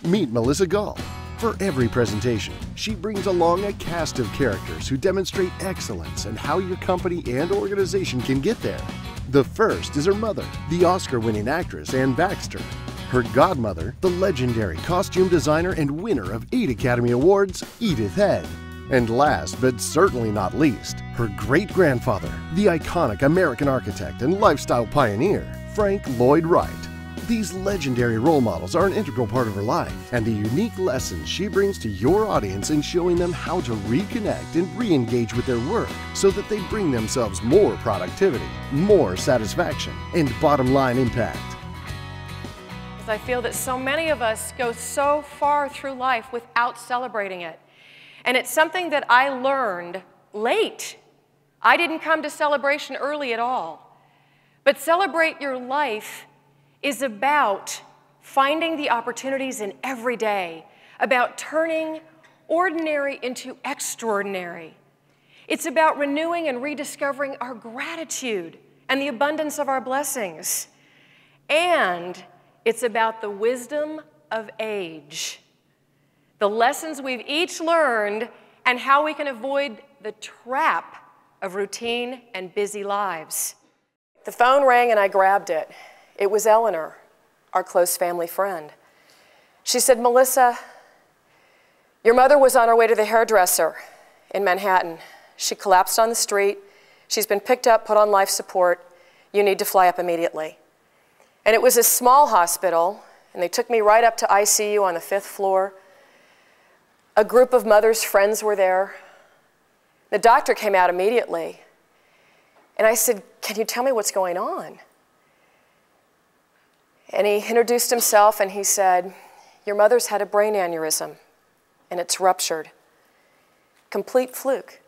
Meet Melissa Galt. For every presentation, she brings along a cast of characters who demonstrate excellence and how your company and organization can get there. The first is her mother, the Oscar-winning actress Ann Baxter. Her godmother, the legendary costume designer and winner of 8 Academy Awards, Edith Head. And last, but certainly not least, her great-grandfather, the iconic American architect and lifestyle pioneer, Frank Lloyd Wright. These legendary role models are an integral part of her life and the unique lessons she brings to your audience in showing them how to reconnect and re-engage with their work so that they bring themselves more productivity, more satisfaction, and bottom-line impact. I feel that so many of us go so far through life without celebrating it. And it's something that I learned late. I didn't come to celebration early at all. But celebrate your life is about finding the opportunities in every day, about turning ordinary into extraordinary. It's about renewing and rediscovering our gratitude and the abundance of our blessings. And it's about the wisdom of age, the lessons we've each learned and how we can avoid the trap of routine and busy lives. The phone rang and I grabbed it. It was Eleanor, our close family friend. She said, "Melissa, your mother was on her way to the hairdresser in Manhattan. She collapsed on the street. She's been picked up, put on life support. You need to fly up immediately." And it was a small hospital, and they took me right up to ICU on the 5th floor. A group of mothers' friends were there. The doctor came out immediately, and I said, "Can you tell me what's going on?" And he introduced himself and he said, "Your mother's had a brain aneurysm and it's ruptured. Complete fluke.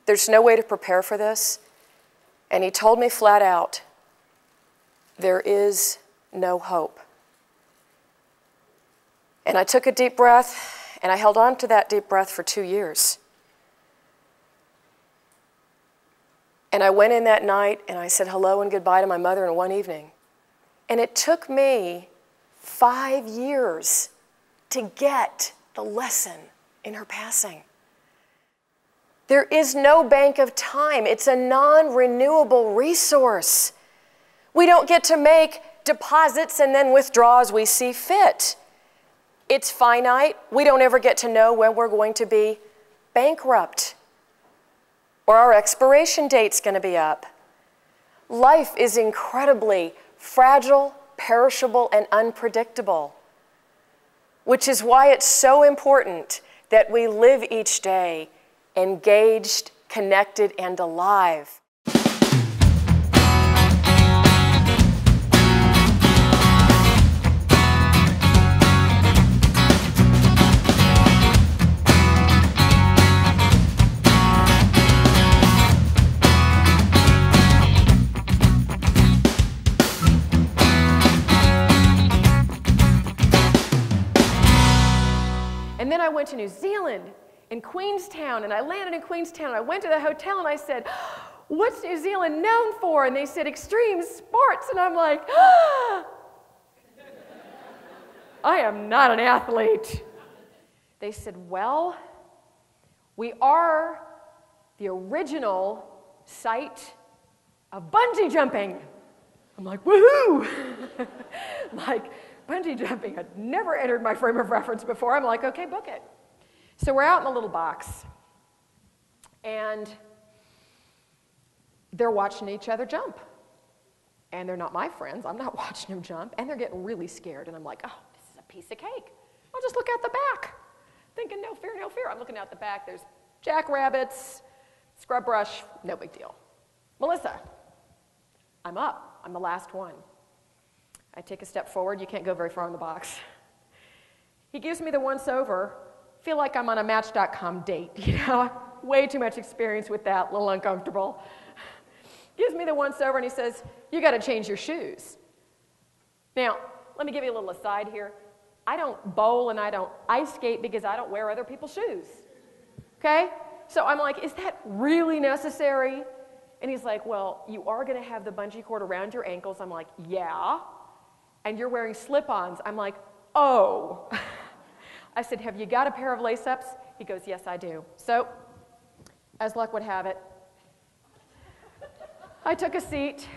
There's no way to prepare for this." And he told me flat out, there is no hope. And I took a deep breath and I held on to that deep breath for 2 years. And I went in that night and I said hello and goodbye to my mother in one evening. And it took me 5 years to get the lesson in her passing. There is no bank of time. It's a non-renewable resource. We don't get to make deposits and then withdraw as we see fit. It's finite. We don't ever get to know when we're going to be bankrupt or our expiration date's going to be up. Life is incredibly fragile, perishable, and unpredictable, which is why it's so important that we live each day engaged, connected, and alive. And then I went to New Zealand, in Queenstown, and I landed in Queenstown. I went to the hotel and I said, "What's New Zealand known for?" And they said, "Extreme sports." And I'm like, I am not an athlete. They said, "Well, we are the original site of bungee jumping." I'm like, woohoo! Like, bungee jumping had never entered my frame of reference before. I'm like, okay, book it. So we're out in the little box, and they're watching each other jump. And they're not my friends. I'm not watching them jump. And they're getting really scared. And I'm like, oh, this is a piece of cake. I'll just look out the back. Thinking, no fear, no fear. I'm looking out the back. There's jackrabbits, scrub brush, no big deal. Melissa, I'm up. I'm the last one. I take a step forward. You can't go very far in the box. He gives me the once-over. Feel like I'm on a Match.com date, you know? Way too much experience with that, a little uncomfortable. Gives me the once-over and he says, "You got to change your shoes." Now, let me give you a little aside here. I don't bowl and I don't ice skate because I don't wear other people's shoes, okay? So I'm like, is that really necessary? And he's like, "Well, you are going to have the bungee cord around your ankles." I'm like, "Yeah." "And you're wearing slip-ons." I'm like, oh. I said, have you got a pair of lace-ups? He goes, yes, I do. So, as luck would have it, I took a seat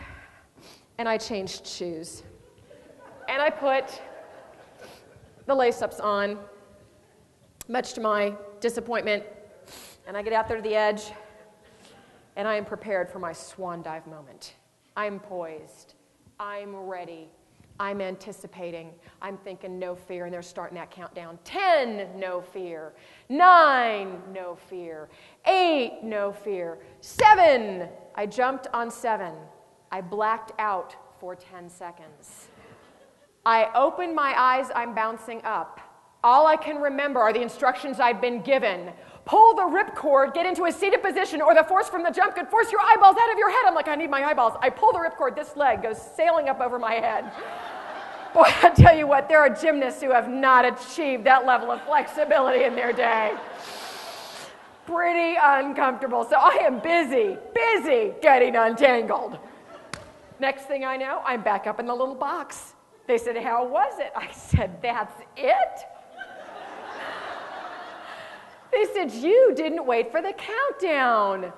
and I changed shoes. And I put the lace-ups on, much to my disappointment. And I get out there to the edge, and I am prepared for my swan dive moment. I'm poised. I'm ready. I'm anticipating. I'm thinking no fear, and they're starting that countdown. 10, no fear. 9, no fear. 8, no fear. 7, I jumped on 7. I blacked out for 10 seconds. I open my eyes, I'm bouncing up. All I can remember are the instructions I'd been given. Pull the ripcord, get into a seated position, or the force from the jump could force your eyeballs out of your head. I'm like, I need my eyeballs. I pull the ripcord, this leg goes sailing up over my head. Boy, I tell you what, there are gymnasts who have not achieved that level of flexibility in their day. Pretty uncomfortable. So I am busy getting untangled. Next thing I know, I'm back up in the little box. They said, how was it? I said, that's it? They said, you didn't wait for the countdown.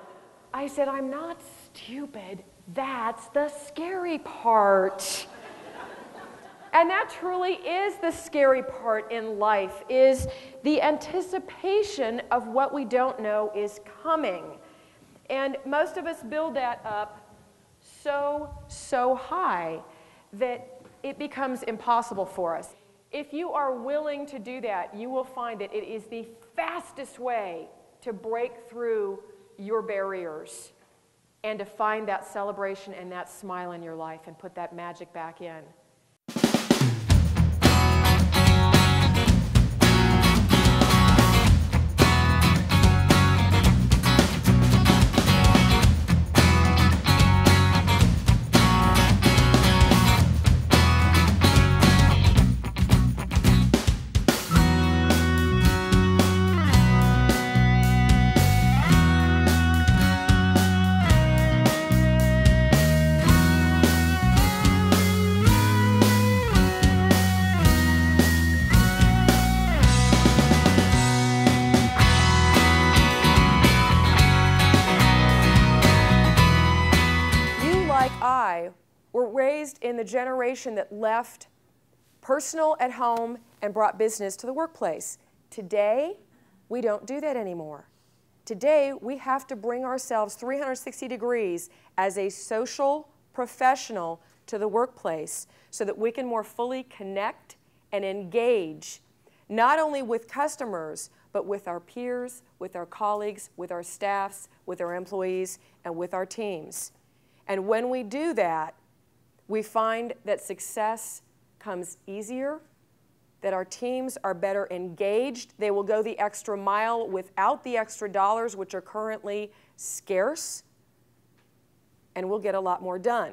I said, I'm not stupid. That's the scary part. And that truly is the scary part in life, is the anticipation of what we don't know is coming. And most of us build that up so high that it becomes impossible for us. If you are willing to do that, you will find that it is the fastest way to break through your barriers and to find that celebration and that smile in your life and put that magic back in. Were raised in the generation that left personal at home and brought business to the workplace. Today, we don't do that anymore. Today, we have to bring ourselves 360 degrees as a social professional to the workplace so that we can more fully connect and engage, not only with customers, but with our peers, with our colleagues, with our staffs, with our employees, and with our teams. And when we do that, we find that success comes easier, that our teams are better engaged. They will go the extra mile without the extra dollars, which are currently scarce, and we'll get a lot more done.